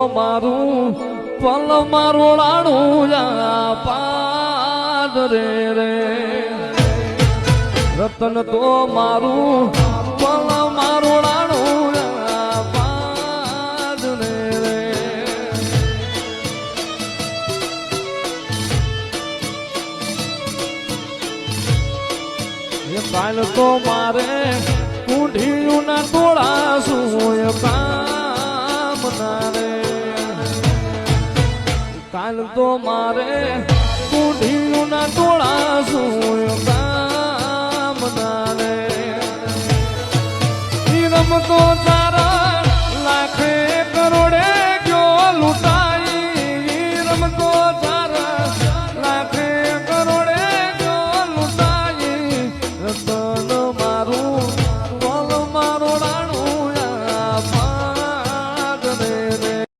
મારું પલ મારું રાણું પાદ રે રતન તો મારું પલ મારું રાણું પાદ રે કાલ તો મારે કુંઢીયું ના તોડા શું કામ ના રે કાલ તો મારે કુંઢીયું ના તોડા શું કામ ના રે રમતો તારા લાખે કરોડે